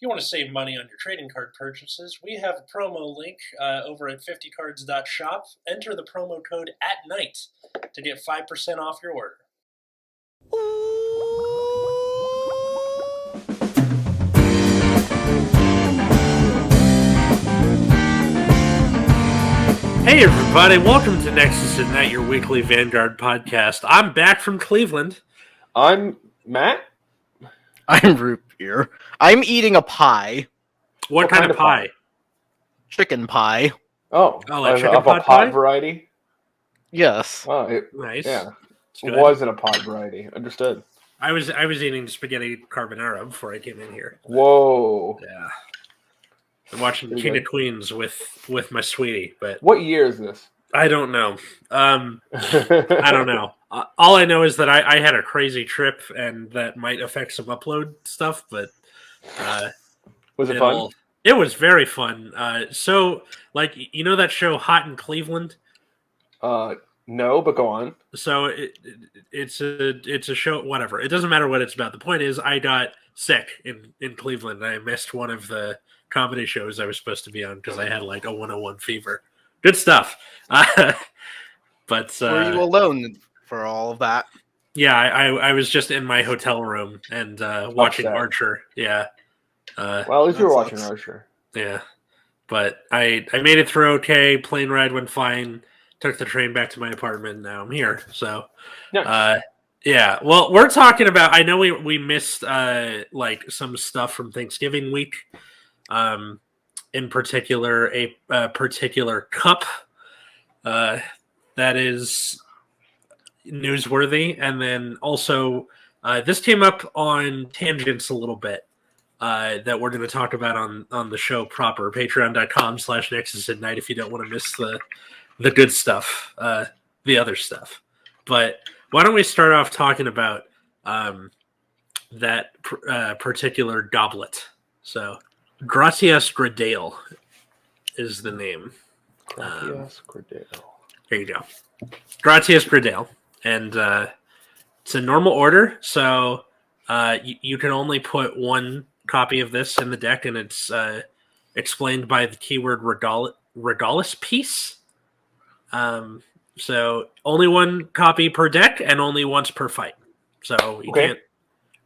you want to save money on your trading card purchases, we have a promo link over at 50cards.shop. Enter the promo code ATNIGHT to get 5% off your order. Hey everybody, welcome to Nexus at Night, your weekly Vanguard podcast. I'm back from Cleveland. I'm Matt. I'm Root Beer. I'm eating a pie. What kind of pie? Chicken pie. Oh, like of chicken a pot pot pie? variety? Yes. Oh, Nice. yeah. It's It good. wasn't a pot variety. Understood. I was eating spaghetti carbonara before I came in here. Whoa. Yeah. I'm watching Pretty King good. of Queens with my sweetie, but What year is this? I don't know. I don't know. All I know is that I had a crazy trip, and that might affect some upload stuff. But Was it fun? It was very fun. So, like, you know that show Hot in Cleveland? No, but go on. So it's a show. Whatever. It doesn't matter what it's about. The point is, I got sick in Cleveland, and I missed one of the comedy shows I was supposed to be on because I had like a 101 fever. Good stuff. But Were you alone for all of that? yeah, I was just in my hotel room and watching Upset. Archer. Yeah. Well, at least you were That watching sucks. Archer. Yeah. But I made it through okay. Plane ride went fine. Took the train back to my apartment. Now I'm here. So Nice. yeah. Well, we're talking about. I know we missed like some stuff from Thanksgiving week. In particular, a particular cup that is newsworthy, and then also this came up on tangents a little bit that we're going to talk about on the show proper. Patreon.com/Nexus at Night if you don't want to miss the good stuff, the other stuff. But why don't we start off talking about that particular goblet? So, Gracias Gradale is the name. Gracias Cordero. There you go. Gratias Gradale. And it's a normal order, so you can only put one copy of this in the deck, and it's explained by the keyword Regalis piece. So only one copy per deck and only once per fight. So you can't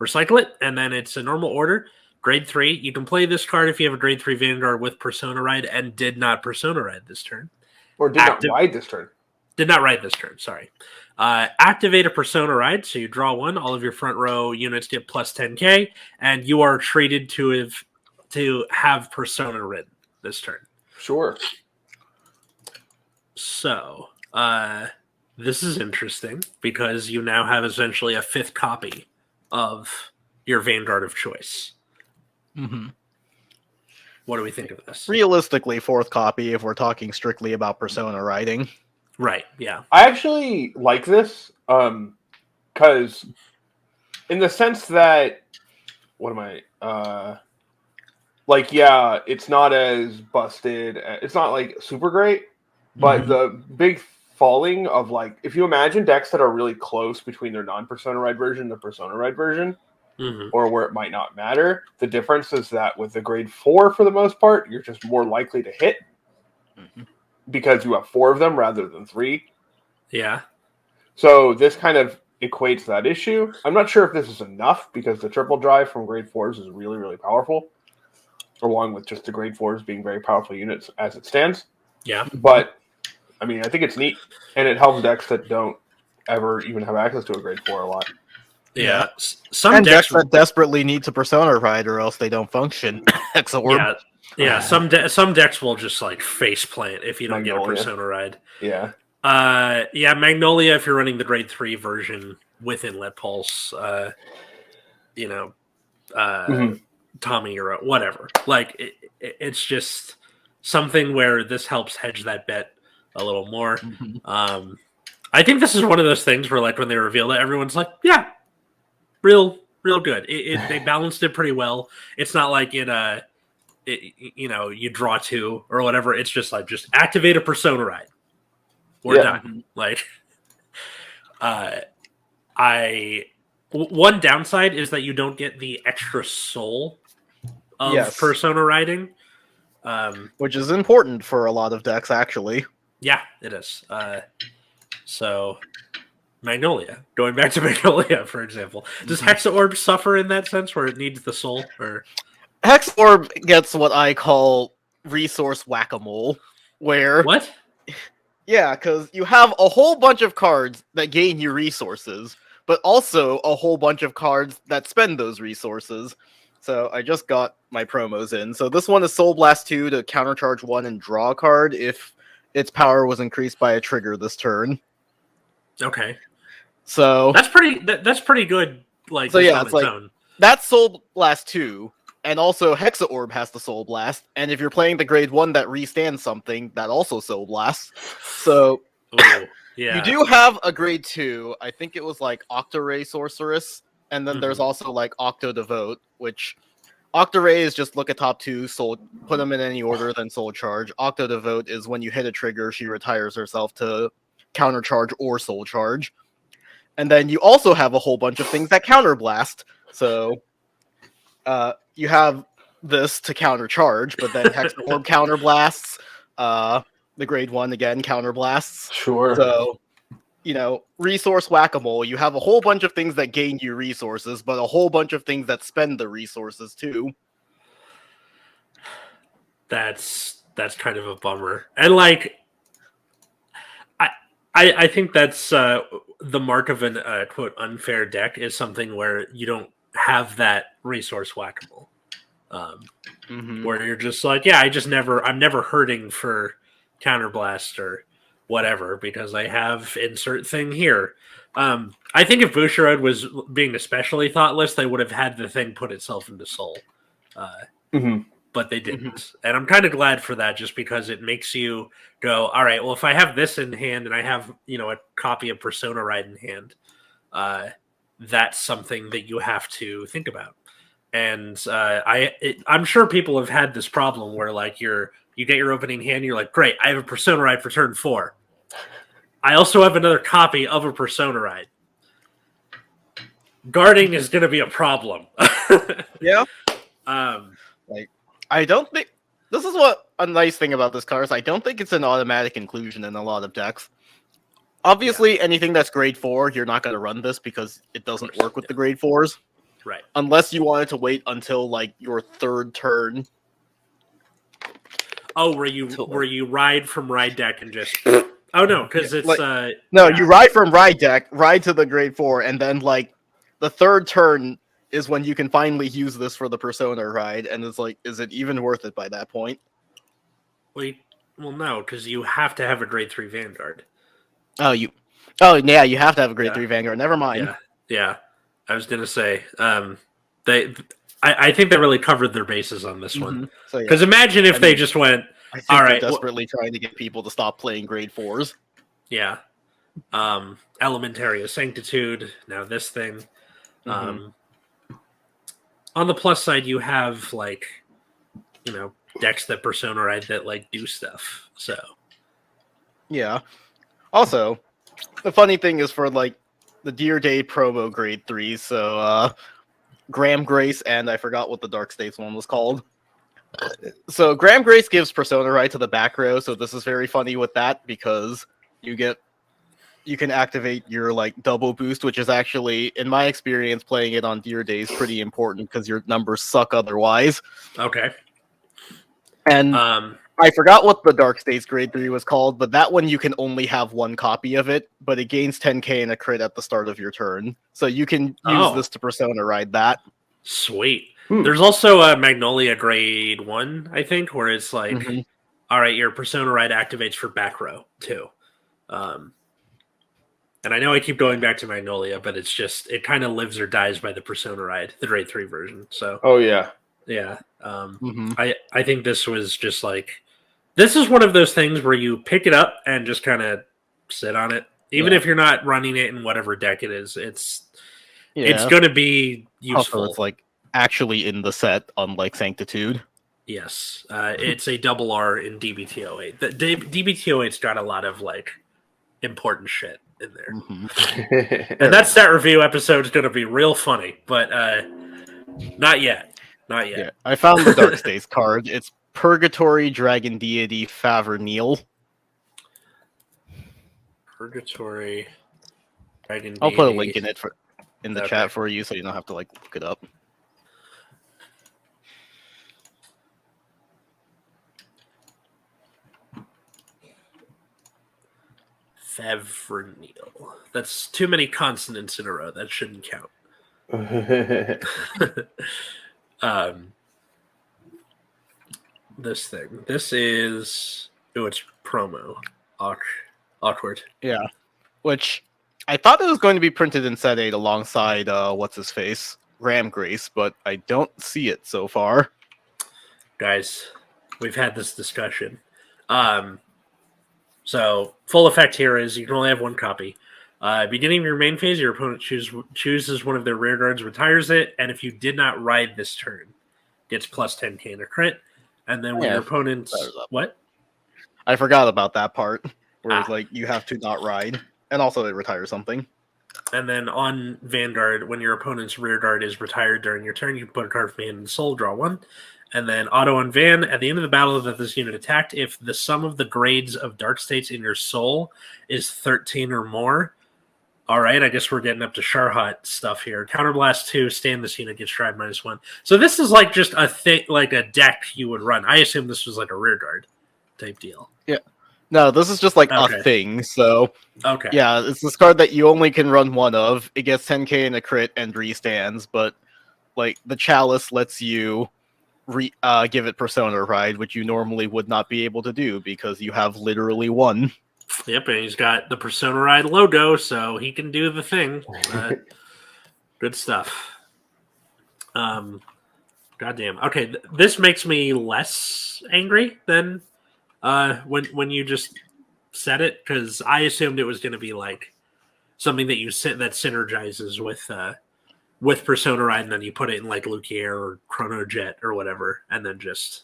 recycle it, and then it's a normal order. Grade 3. You can play this card if you have a Grade 3 Vanguard with Persona Ride and did not Persona Ride this turn. Or did not ride this turn. Did not ride this turn, sorry. Activate a Persona Ride, so you draw one. All of your front row units get plus 10k, and you are treated to have Persona ridden this turn. Sure. So, this is interesting because you now have essentially a 5th copy of your Vanguard of choice. Mm-hmm. What do we think of this? Realistically, 4th copy if we're talking strictly about Persona writing. Right, yeah. I actually like this because in the sense that yeah, it's not as busted. It's not like super great, but the big falling of like if you imagine decks that are really close between their non-Persona Ride version and the Persona Ride version, or where it might not matter, the difference is that with the grade 4 for the most part, you're just more likely to hit. Because you have 4 of them rather than 3. Yeah. So this kind of equates that issue. I'm not sure if this is enough because the triple drive from grade 4s is really, really powerful. Along with just the grade 4s being very powerful units as it stands. Yeah. But, I mean, I think it's neat. And it helps decks that don't ever even have access to a grade 4 a lot. Yeah. Some decks that desperately need to Persona Ride or else they don't function. Yeah. Yeah, some decks will just like face plant if you don't get a Persona Ride. Yeah. Yeah, Magnolia if you're running the grade 3 version with Inlet Pulse, Tommy or whatever. Like it's just something where this helps hedge that bet a little more. I think this is one of those things where like when they reveal it, everyone's like, yeah, real good. They balanced it pretty well. It's not like you draw 2 or whatever. It's just like just activate a Persona Ride. We're done. Like, one downside is that you don't get the extra soul of Yes. Persona riding. Which is important for a lot of decks, actually. Yeah, it is. So Magnolia. Going back to Magnolia, for example. Does Hexa Orb suffer in that sense where it needs the soul? Or Hex Orb gets what I call resource whack-a-mole, where... what? Yeah, because you have a whole bunch of cards that gain you resources, but also a whole bunch of cards that spend those resources. So I just got my promos in. So this one is Soul Blast 2 to countercharge 1 and draw a card if its power was increased by a trigger this turn. Okay. So That's pretty good, like, So just yeah, on it's its like- own. that's Soul Blast 2, and also Hexa Orb has the Soul Blast, and if you're playing the grade 1 that restands something, that also Soul Blasts. So Ooh, yeah. you do have a grade 2, I think it was like Octoray Sorceress, and then there's Mhm. also like Octo Devote, which Octoray is just look at top 2, soul, put them in any order, then Soul Charge. Octo Devote is when you hit a trigger, she retires herself to countercharge or Soul Charge. And then you also have a whole bunch of things that counterblast. So you have this to countercharge, but then Hex Orb counterblasts. The grade 1 again counterblasts. Sure. So, resource whack-a-mole. You have a whole bunch of things that gain you resources, but a whole bunch of things that spend the resources too. That's kind of a bummer. And like I think that's the mark of an quote unfair deck is something where you don't have that resource whack-a-mole. Where you're just like, yeah, I'm never hurting for counterblast or whatever because I have insert thing here. I think if Bushiroad was being especially thoughtless, they would have had the thing put itself into soul. But they didn't. And I'm kind of glad for that just because it makes you go, all right, well, if I have this in hand and I have, a copy of Persona Ride in hand, that's something that you have to think about. And I'm sure people have had this problem where like you get your opening hand, and you're like, great, I have a Persona Ride for turn 4. I also have another copy of a Persona Ride. Guarding is going to be a problem. Yeah. Like I don't think this is what a nice thing about this card is. I don't think it's an automatic inclusion in a lot of decks. Obviously, anything that's grade 4, you're not going to run this because it doesn't work with the grade 4s. Right. Unless you wanted to wait until like your third turn. Oh, where you ride from ride deck and just no, because it's you ride from ride deck, ride to the grade 4, and then like the third turn is when you can finally use this for the Persona ride, and it's like, is it even worth it by that point? Well, no, because you have to have a grade 3 Vanguard. You have to have a grade 3 Vanguard. Never mind. Yeah. I was gonna say, I think they really covered their bases on this one. Because imagine if they just went, I think all they're right, desperately trying to get people to stop playing grade 4s. Yeah. Elementaria Sanctitude. Now this thing. On the plus side, you have like, decks that Persona Ride that like do stuff. So. Yeah. Also, the funny thing is for like the Dear Day promo grade 3, so Graham Grace and I forgot what the Dark States one was called. So Graham Grace gives Persona Ride to the back row, so this is very funny with that because you can activate your like double boost, which is actually, in my experience, playing it on Dear Days pretty important because your numbers suck otherwise. Okay. And I forgot what the Dark States grade 3 was called, but that one you can only have one copy of it, but it gains 10k and a crit at the start of your turn. So you can use this to Persona Ride that. Sweet. There's also a Magnolia grade 1, I think, where it's like, all right, your Persona Ride activates for back row too. And I know I keep going back to Magnolia, but it's just, it kind of lives or dies by the Persona Ride, the grade 3 version. So. Oh yeah. Yeah. I think this was just like, this is one of those things where you pick it up and just kind of sit on it. Even if you're not running it in whatever deck it is, it's going to be useful. Also, it's like actually in the set, unlike Sanctitude. Yes. It's a double R in DBT08. The DBT08's got a lot of like important shit in there. And that stat review episode is going to be real funny, but not yet. Not yet. Yeah, I found the Dark States card. It's Purgatory Dragon Deity Favernil. Purgatory Dragon I'll put a Deity. link in the Okay. chat for you, so you don't have to like look it up. Favernil. That's too many consonants in a row. That shouldn't count. This thing. This is. Oh, it's promo. Awkward. Yeah, which I thought it was going to be printed in Set 8 alongside what's his face, Graham Grace, but I don't see it so far. Guys, we've had this discussion. So full effect here is you can only have one copy. Beginning of your main phase, your opponent chooses one of their rear guards, retires it, and if you did not ride this turn, gets plus 10k in a crit. And then when your opponent's what? I forgot about that part where it's like you have to not ride, and also it retires something. And then on Vanguard, when your opponent's rear guard is retired during your turn, you can put a card from hand and soul, draw one. And then auto on Van, at the end of the battle that this unit attacked, if the sum of the grades of dark states in your soul is 13 or more, all right, I guess we're getting up to Sharhot stuff here. Counterblast 2, stand this unit, gets stride -1. So this is like just a thing, like a deck you would run. I assume this was like a rear guard type deal. Yeah. No, this is just like a thing. So okay, yeah, it's this card that you only can run one of. It gets 10k in a crit and restands, but like the Chalice lets you give it Persona Ride, which you normally would not be able to do because you have literally one. Yep, and he's got the Persona Ride logo, so he can do the thing. Good stuff. Goddamn. Okay, this makes me less angry than when you just said it, because I assumed it was going to be like something that that synergizes with Persona Ride, and then you put it in like Lukier or Chrono Jet or whatever, and then just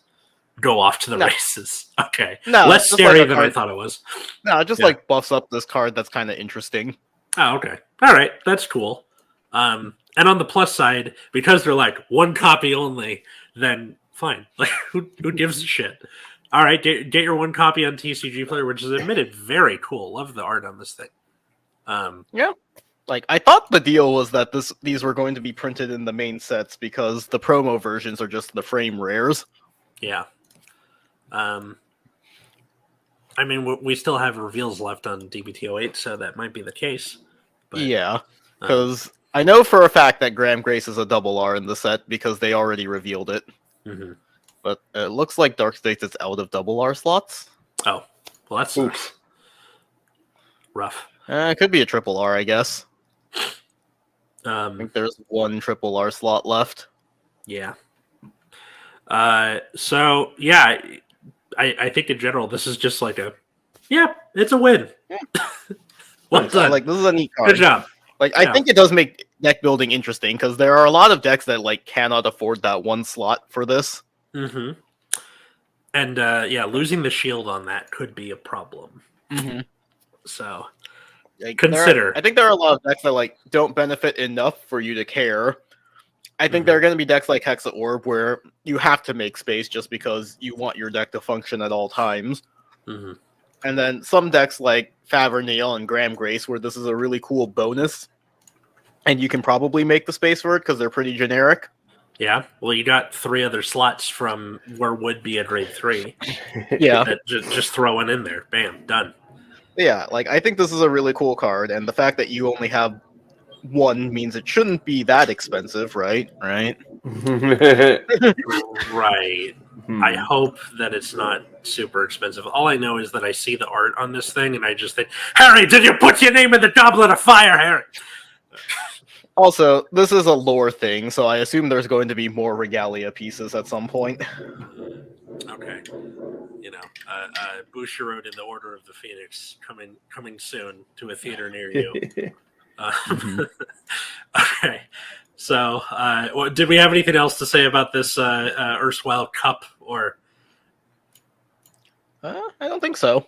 go off to the races. Okay. No, less scary than I thought it was. No, it just like buffs up this card that's kind of interesting. Oh, okay. All right. That's cool. And on the plus side, because they're like one copy only, then fine. Like who gives a shit? All right, get your one copy on TCG Player, which is admitted very cool. Love the art on this thing. Yeah. Like I thought the deal was that these were going to be printed in the main sets because the promo versions are just the frame rares. Yeah. I mean, we still have reveals left on DBT08, so that might be the case. But, yeah, because I know for a fact that Graham Grace is a double R in the set because they already revealed it. Mm-hmm. But it looks like Dark States is out of double R slots. Oh, well, that's rough. It could be a triple R, I guess. I Um, think there's one triple R slot left. yeah. So yeah, I think in general this is just like it's a win. Yeah. Well done. Like this is a neat card. Good job. Like I think it does make deck building interesting because there are a lot of decks that like cannot afford that one slot for this. Mm-hmm. And losing the shield on that could be a problem. Mm-hmm. So like, consider. I think there are a lot of decks that like don't benefit enough for you to care. I think there are going to be decks like Hexa Orb where you have to make space just because you want your deck to function at all times. Mm-hmm. And then some decks like Favernil and Graham Grace where this is a really cool bonus. And you can probably make the space for it because they're pretty generic. Yeah, well, you got 3 other slots from where would be a grade 3. Yeah. That just throw one in there. Bam, done. Yeah, like I think this is a really cool card. And the fact that you only have one means it shouldn't be that expensive, right? Right. Right. I hope that it's not super expensive. All I know is that I see the art on this thing and I just think, Harry, did you put your name in the Goblet of Fire, Harry? Also, this is a lore thing, so I assume there's going to be more regalia pieces at some point. Okay. You know, Bushiroad in the Order of the Phoenix coming soon to a theater near you. Okay. So, did we have anything else to say about this erstwhile cup, or? I don't think so.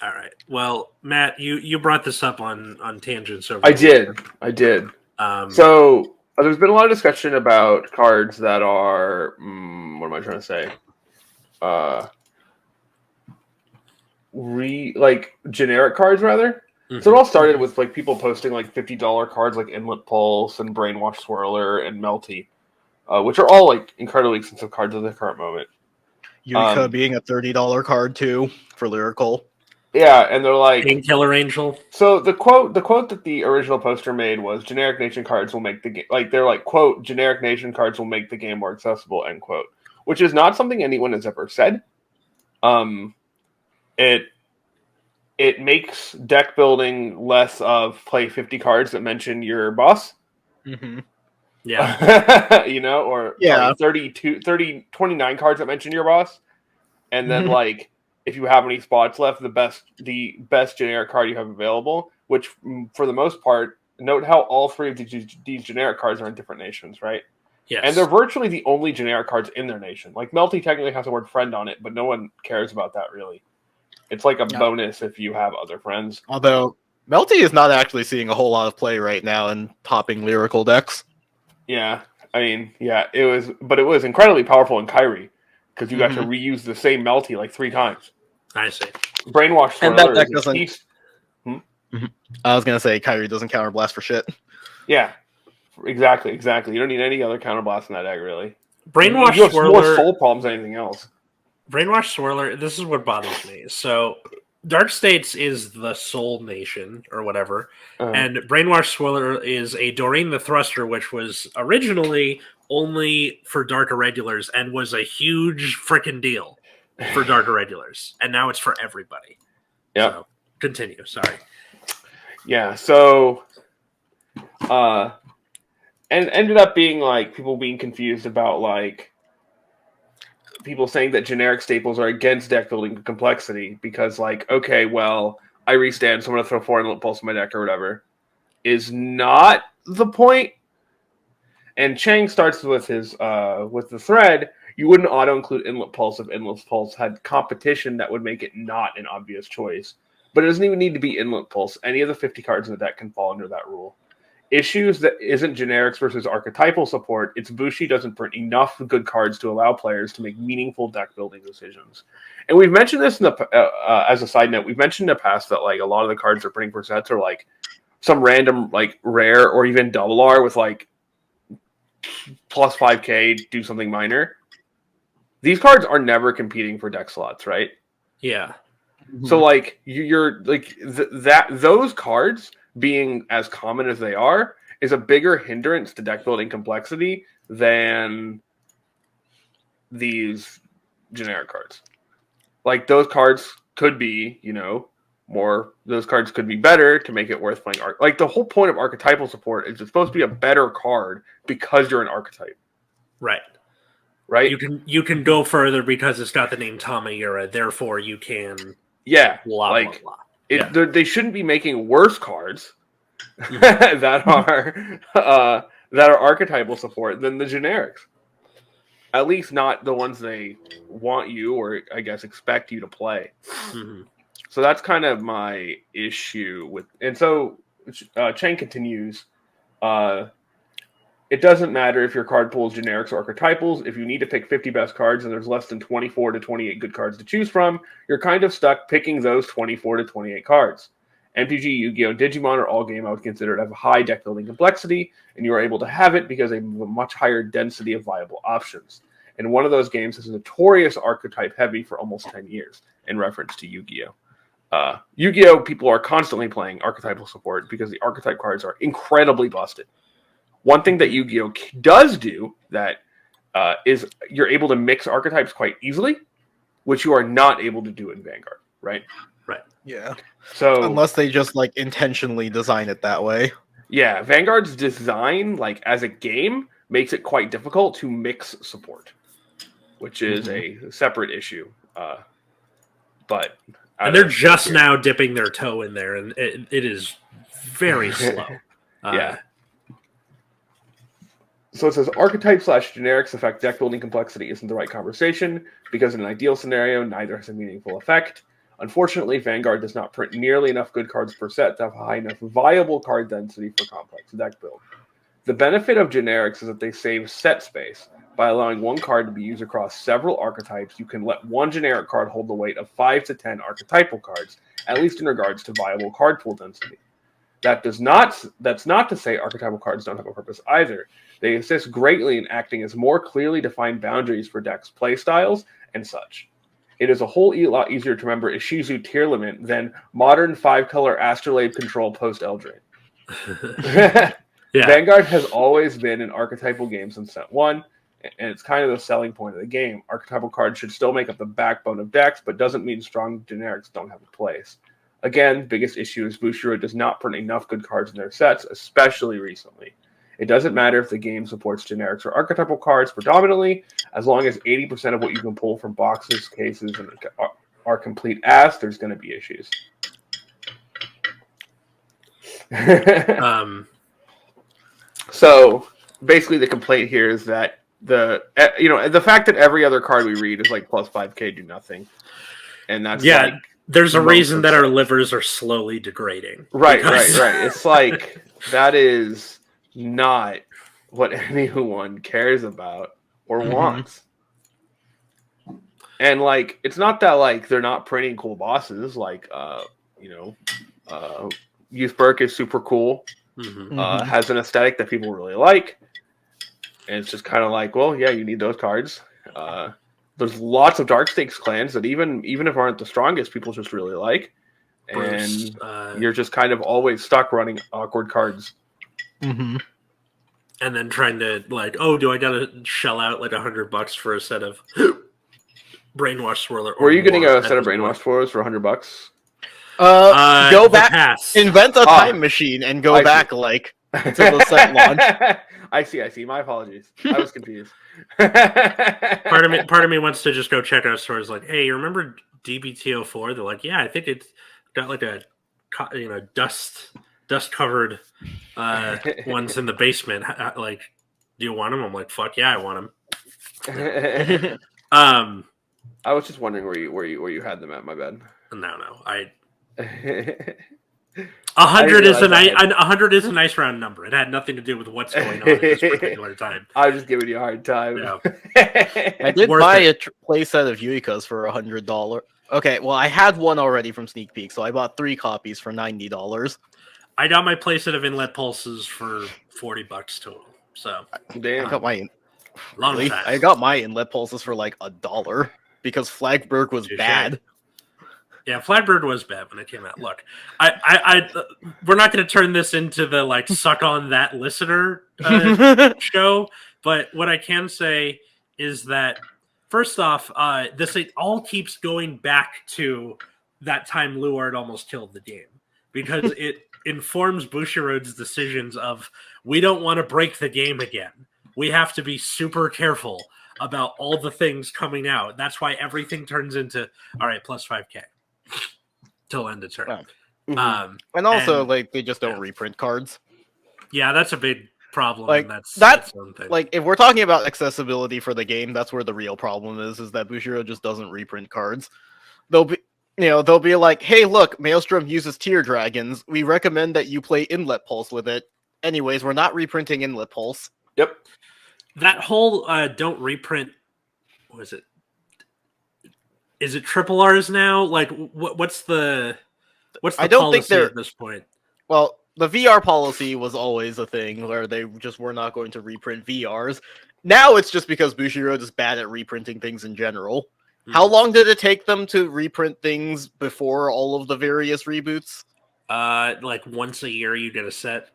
All right. Well, Matt, you brought this up on Tangents over. I did. So There's been a lot of discussion about cards that are what am I trying to say? Like generic cards rather. So it all started with like people posting like $50 cards like Inlet Pulse and Brainwash Swirler and Melty, which are all like incredibly expensive cards at the current moment. Eureka being a $30 card too for Lyrical. Yeah, and they're like Painkiller Angel. So the quote that the original poster made was generic nation cards will make the game like they're like quote generic nation cards will make the game more accessible end quote, which is not something anyone has ever said. It makes deck building less of play 50 cards that mention your boss. Mm-hmm. Yeah. Or Yeah. 29 cards that mention your boss. And then like if you have any spots left, the best generic card you have available, which for the most part, note how all three of these generic cards are in different nations, right? Yes. And they're virtually the only generic cards in their nation. Like Melty technically has the word friend on it, but no one cares about that really. It's like a bonus if you have other friends. Although Melty is not actually seeing a whole lot of play right now in topping Lyrical decks. Yeah, I mean, yeah, it was incredibly powerful in Kyrie because you got to reuse the same Melty like 3 times. I see. Brainwash And that Swirler deck is a doesn't. piece. I was gonna say Kyrie doesn't counterblast for shit. Yeah, exactly. You don't need any other counterblast in that deck, really. Brainwash you have Swirler. more soul problems than anything else. Brainwash Swirler. This is what bothers me. So, Dark States is the Soul Nation or whatever, and Brainwash Swirler is a Doreen the Thruster, which was originally only for Dark Irregulars and was a huge freaking deal for Dark Irregulars, and now it's for everybody. Yeah. So, continue. Sorry. Yeah. So, and ended up being like people being confused about like people saying that generic staples are against deck building complexity because like, okay, well, I restand, so I'm going to throw 4 Inlet Pulse in my deck or whatever, is not the point. And Chang starts with his with the thread, you wouldn't auto-include Inlet Pulse if Inlet Pulse had competition that would make it not an obvious choice. But it doesn't even need to be Inlet Pulse. Any of the 50 cards in the deck can fall under that rule. Issues that isn't generics versus archetypal support, it's Bushi doesn't print enough good cards to allow players to make meaningful deck building decisions. And we've mentioned this in the as a side note, we've mentioned in the past that like a lot of the cards they're printing for sets are like some random like rare or even double R with like plus 5k do something minor. These cards are never competing for deck slots, right? Yeah. So like you're like those cards being as common as they are is a bigger hindrance to deck building complexity than these generic cards. Like those cards could be, those cards could be better to make it worth playing. Like the whole point of archetypal support is it's supposed to be a better card because you're an archetype. Right? You can go further because it's got the name Tamayura, therefore you can blah, blah, blah. They shouldn't be making worse cards that are archetypal support than the generics. At least not the ones they want you or I guess expect you to play. Mm-hmm. So that's kind of my issue with. And so Chang continues. It doesn't matter if your card pool is generics or archetypals. If you need to pick 50 best cards and there's less than 24 to 28 good cards to choose from, you're kind of stuck picking those 24 to 28 cards. MTG, Yu-Gi-Oh!, Digimon are all game I would consider to have a high deck building complexity, and you are able to have it because they have a much higher density of viable options. And one of those games is notorious archetype heavy for almost 10 years, in reference to Yu-Gi-Oh! Yu-Gi-Oh! People are constantly playing archetypal support because the archetype cards are incredibly busted. One thing that Yu-Gi-Oh! Does do that is you're able to mix archetypes quite easily, which you are not able to do in Vanguard, right? Right. Yeah. So unless they just like intentionally design it that way. Yeah, Vanguard's design, like as a game, makes it quite difficult to mix support, which is a separate issue. But they're just now dipping their toe in there, and it is very slow. Yeah. So it says archetype/generics affect deck building complexity isn't the right conversation because in an ideal scenario, neither has a meaningful effect. Unfortunately, Vanguard does not print nearly enough good cards per set to have high enough viable card density for complex deck build. The benefit of generics is that they save set space. By allowing one card to be used across several archetypes, you can let one generic card hold the weight of 5 to 10 archetypal cards, at least in regards to viable card pool density. That's not to say archetypal cards don't have a purpose either. They assist greatly in acting as more clearly defined boundaries for decks' playstyles and such. It is a whole lot easier to remember Ishizu tier limit than modern 5-color Astrolabe control post-Eldraine. Yeah. Vanguard has always been an archetypal game since set 1, and it's kind of the selling point of the game. Archetypal cards should still make up the backbone of decks, but doesn't mean strong generics don't have a place. Again, biggest issue is Bushiroad does not print enough good cards in their sets, especially recently. It doesn't matter if the game supports generics or archetypal cards predominantly, as long as 80% of what you can pull from boxes, cases, and are complete ass, there's going to be issues. So basically the complaint here is that the fact that every other card we read is like plus 5k do nothing. And that's like there's a reason that our livers are slowly degrading. Right. It's like that is not what anyone cares about or wants. And like it's not that like they're not printing cool bosses, like Youth Burke is super cool. Has an aesthetic that people really like. And it's just kind of like, well, yeah, you need those cards. There's lots of Dark Stakes clans that even if aren't the strongest, people just really like. And you're just kind of always stuck running awkward cards. Mm-hmm. And then trying to like, oh, do I gotta shell out like $100 for a set of Brainwash Swirler? Were you getting a set of Brainwash Swirlers for $100? Go back, invent a time machine, and go back like to the set launch. I see. My apologies. I was confused. Part of me wants to just go check out stores. Like, hey, you remember DBT04? They're like, yeah, I think it's got like a dust covered ones in the basement. Like, do you want them? I'm like, fuck yeah, I want them. I was just wondering where you had them at. My bad. No, 100 is a nice round number. It had nothing to do with what's going on at this particular time. I was just giving you a hard time. Yeah. I did buy a playset of Yuikas for $100. Okay, well, I had one already from Sneak Peek, so I bought 3 copies for $90. I got my playset of Inlet Pulses for $40 total. So damn, I got my Inlet Pulses for like $1 because Flagberg was bad. Yeah, Flatbird was bad when it came out. Look, we're not going to turn this into the like suck on that listener show, but what I can say is that first off, this all keeps going back to that time Luard almost killed the game because it informs Bushiroad's decisions of we don't want to break the game again. We have to be super careful about all the things coming out. That's why everything turns into all right, plus 5k. Till end of turn. And also, like, they just don't reprint cards. Yeah, that's a big problem. Like, that's like, if we're talking about accessibility for the game, that's where the real problem is that Bushiro just doesn't reprint cards. They'll be like, hey, look, Maelstrom uses Tear Dragons. We recommend that you play Inlet Pulse with it. Anyways, we're not reprinting Inlet Pulse. Yep. That whole don't reprint, what is it? Is it triple R's now? Like, what's the I don't policy think they're at this point? Well, the VR policy was always a thing where they just were not going to reprint VRs. Now it's just because Bushiroad is bad at reprinting things in general. How long did it take them to reprint things before all of the various reboots? Like once a year you get a set,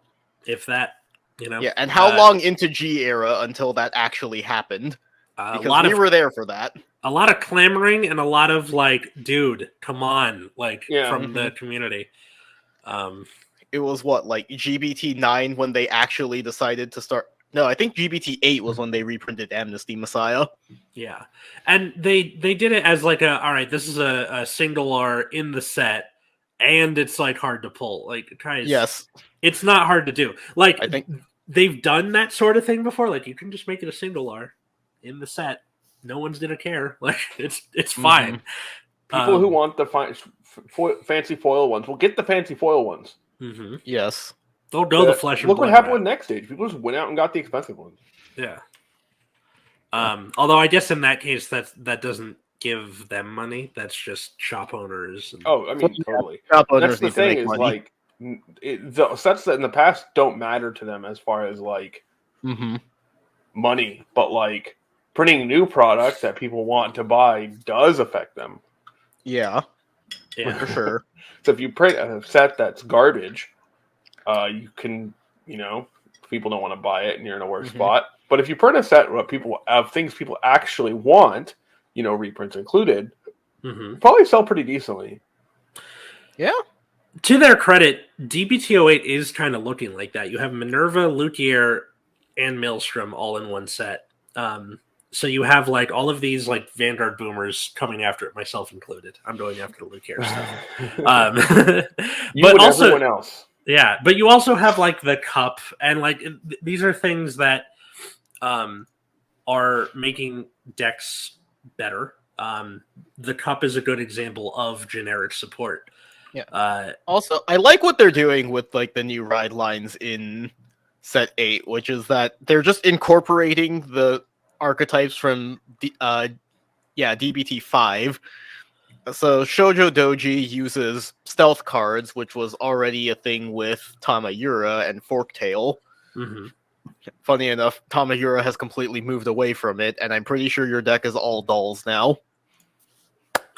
if that, Yeah, and how long into G era until that actually happened? Because we were there for that. A lot of clamoring and a lot of like, dude, come on, like from the community. It was like GBT 9 when they actually decided to start. No, I think GBT 8 was when they reprinted Amnesty Messiah. Yeah, and they did it as like all right, this is a single R in the set, and it's like hard to pull. Like, guys, yes, it's not hard to do. Like, I think they've done that sort of thing before. Like, you can just make it a single R in the set. No one's gonna care. Like, it's fine. People who want the fancy foil ones will get the fancy foil ones. Yes. Don't know the flesh and Look blood. what happened route. with Next Stage. People just went out and got the expensive ones. Yeah. Although I guess in that case, that doesn't give them money. That's just shop owners. And... Oh, I mean, totally. Shop That's owners the need to thing make is money. like the sets that in the past don't matter to them as far as like money, but like printing new products that people want to buy does affect them. Yeah, yeah. for sure. So if you print a set that's garbage, you can, people don't want to buy it and you're in a worse spot. But if you print a set of things people actually want, reprints included, probably sell pretty decently. Yeah. To their credit, DBT08 is kind of looking like that. You have Minerva, Luthier, and Maelstrom all in one set. So you have like all of these like Vanguard boomers coming after it, myself included. I'm going after the Luthier stuff. But also everyone else. Yeah, but you also have like the cup, and like these are things that are making decks better. The cup is a good example of generic support. Yeah. Also, I like what they're doing with like the new ride lines in set 8, which is that they're just incorporating the archetypes from DBT 5. So Shoujo Doji uses stealth cards, which was already a thing with Tamayura and Forktail. Funny enough, Tamayura has completely moved away from it, and I'm pretty sure your deck is all dolls now.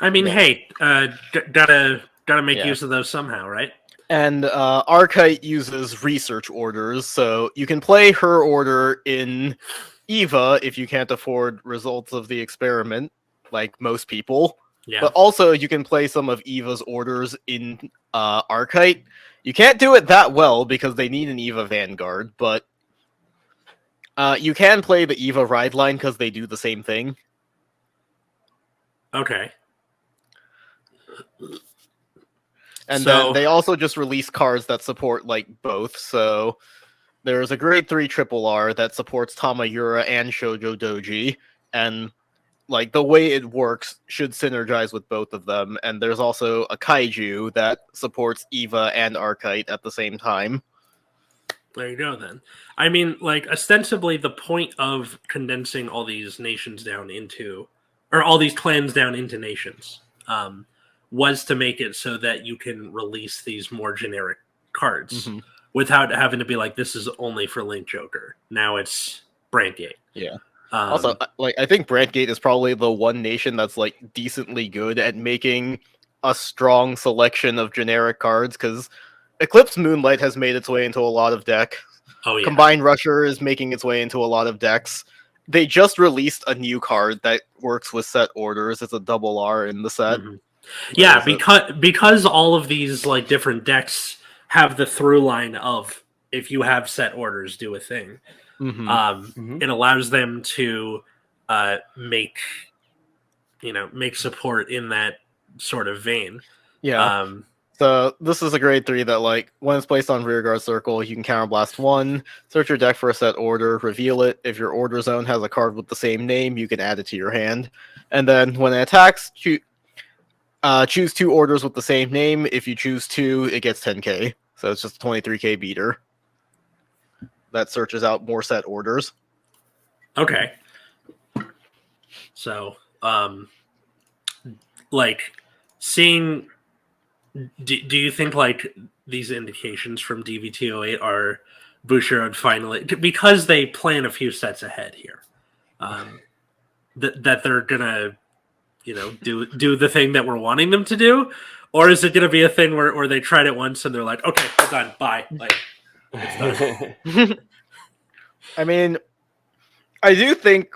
I mean, hey, gotta make use of those somehow, right? And Archite uses research orders, so you can play her order in EVA if you can't afford results of the experiment, like most people. Yeah. But also, you can play some of EVA's orders in Archite. You can't do it that well because they need an EVA Vanguard, but you can play the EVA ride line because they do the same thing. Okay. And then they also just release cards that support like both. So there's a grade 3 triple R that supports Tamayura and Shoujo Doji, and like the way it works should synergize with both of them. And there's also a Kaiju that supports EVA and Archite at the same time. There you go, then. I mean, like, ostensibly, the point of condensing all these nations down into, or all these clans down into nations, was to make it so that you can release these more generic cards without having to be like, this is only for Link Joker. Now it's Brandgate. Yeah. Also, like, I think Brandgate is probably the one nation that's like decently good at making a strong selection of generic cards, because Eclipse Moonlight has made its way into a lot of decks. Oh, yeah. Combined Rusher is making its way into a lot of decks. They just released a new card that works with set orders. It's a double R in the set. Yeah, because all of these like different decks have the through line of if you have set orders, do a thing. It allows them to make support in that sort of vein. Yeah. So this is a grade 3 that, like, when it's placed on Rearguard Circle, you can counterblast 1, search your deck for a set order, reveal it. If your order zone has a card with the same name, you can add it to your hand. And then when it attacks, choose 2 orders with the same name. If you choose 2, it gets 10k. So it's just a 23k beater that searches out more set orders. Okay. So, like, seeing... Do you think, like, these indications from DVT08 are Bushiroad finally... Because they plan a few sets ahead here. That they're gonna, do the thing that we're wanting them to do? Or is it gonna be a thing where they tried it once and they're like, okay, we're done, bye. Like, it's done. I mean, I do think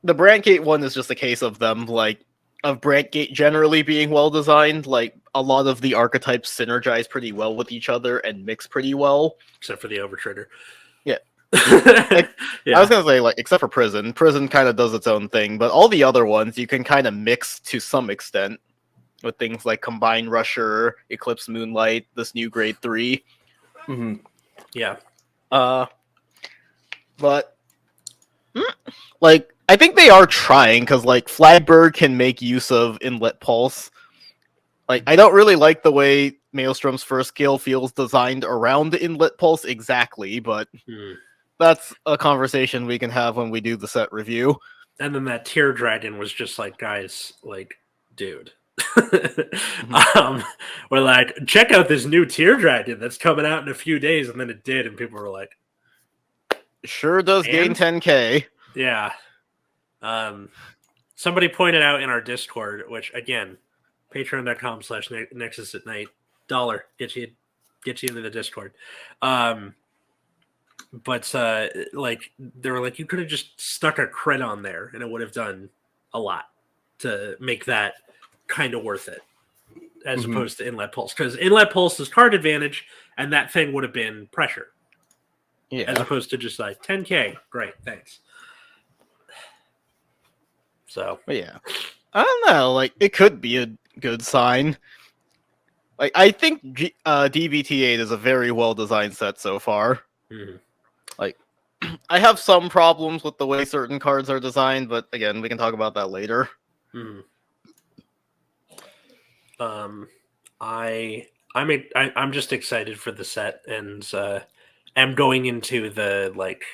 the Brandgate one is just a case of them, like, of Brandgate generally being well designed. Like, a lot of the archetypes synergize pretty well with each other and mix pretty well. Except for the Overtrigger. Yeah. Yeah. I was gonna say, like, except for Prison. Prison kind of does its own thing, but all the other ones you can kind of mix to some extent with things like Combined Rusher, Eclipse Moonlight, this new grade 3. Yeah. But like, I think they are trying, because like Flagbird can make use of Inlet Pulse. Like, I don't really like the way Maelstrom's first skill feels designed around the inlet pulse exactly, but Hmm. that's a conversation we can have when we do the set review. And then that Tear Dragon was just like, guys, like, dude. We're like, check out this new Tear Dragon that's coming out in a few days, and then it did, and people were like, Sure does gain And? 10k. yeah. Somebody pointed out in our Discord, which again, patreon.com/Nexus at night, $1 gets you into the Discord. But like they were like, you could have just stuck a crit on there and it would have done a lot to make that kind of worth it, as opposed to Inlet Pulse, because Inlet Pulse is card advantage and that thing would have been pressure, as opposed to just like 10k. Great, thanks. So But yeah, I don't know. Like, it could be a good sign. Like, I think DBT8 is a very well designed set so far. Like, I have some problems with the way certain cards are designed, but again, we can talk about that later. I'm just excited for the set, and I'm going into the like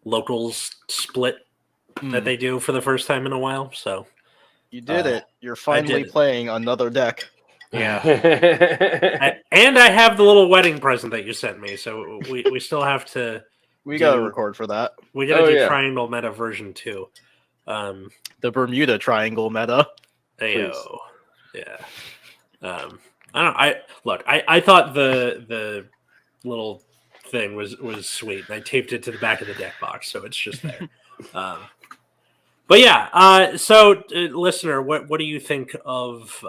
locals split that they do for the first time in a while. So you did it. You're finally playing another deck. Yeah. And I have the little wedding present that you sent me, so we still have to. We gotta record for that. We gotta do Triangle Meta version 2. The Bermuda Triangle meta. Ayo. Yeah. I don't. I thought the little thing was sweet, and I taped it to the back of the deck box, so it's just there. But yeah. So, listener, what do you think of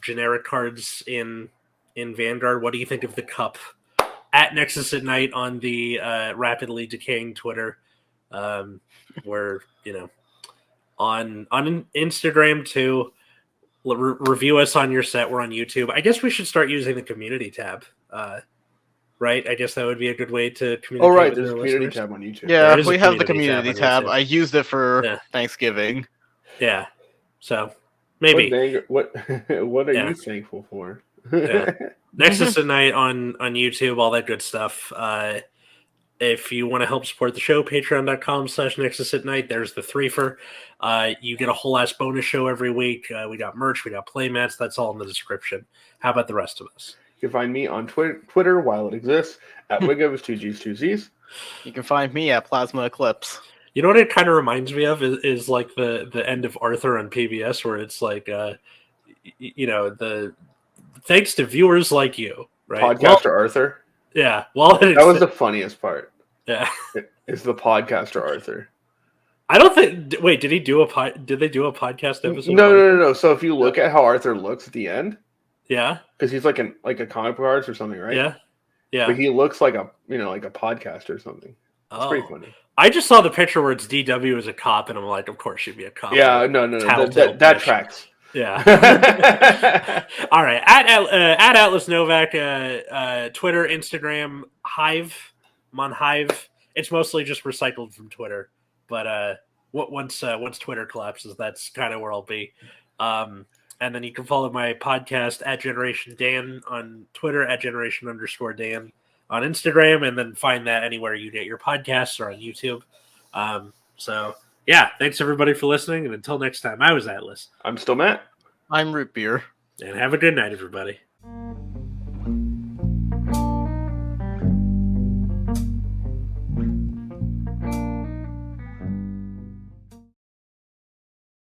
generic cards in Vanguard? What do you think of the cup? At Nexus at Night on the rapidly decaying Twitter, where on Instagram too. Review us on your set. We're on YouTube. I guess we should start using the community tab. Right? I guess that would be a good way to communicate. Oh, right. With There's a community listeners. tab on YouTube. Yeah, we have the community tab. I used it for Thanksgiving. Yeah. So maybe. What are you thankful for? Nexus at Night on YouTube, all that good stuff. If you want to help support the show, patreon.com/Nexus at Night. There's the threefer. You get a whole ass bonus show every week. We got merch, we got playmats. That's all in the description. How about the rest of us? You can find me on Twitter while it exists at Wiggums 2Gs2Zs. You can find me at Plasma Eclipse. You know what it kind of reminds me of is like the end of Arthur on PBS, where it's like the thanks to viewers like you, right? Podcaster Arthur. Yeah. Well, that was the funniest part. Yeah. It's the podcaster Arthur. I don't think. Wait, did they do a podcast episode? No. So if you look at how Arthur looks at the end, yeah, because he's like a comic book artist or something, right? Yeah. But he looks like a podcaster or something. It's pretty funny. I just saw the picture where it's DW as a cop, and I'm like, of course she'd be a cop. Yeah, no. That tracks. Yeah. All right. At Atlas Novak, Twitter, Instagram, Hive. I'm on Hive. It's mostly just recycled from Twitter, but once Twitter collapses, that's kind of where I'll be. And then you can follow my podcast at Generation Dan on Twitter, at Generation_Dan on Instagram, and then find that anywhere you get your podcasts or on YouTube. So yeah, thanks everybody for listening, and until next time, I was Atlas. I'm still Matt. I'm Root Beer. And have a good night, everybody.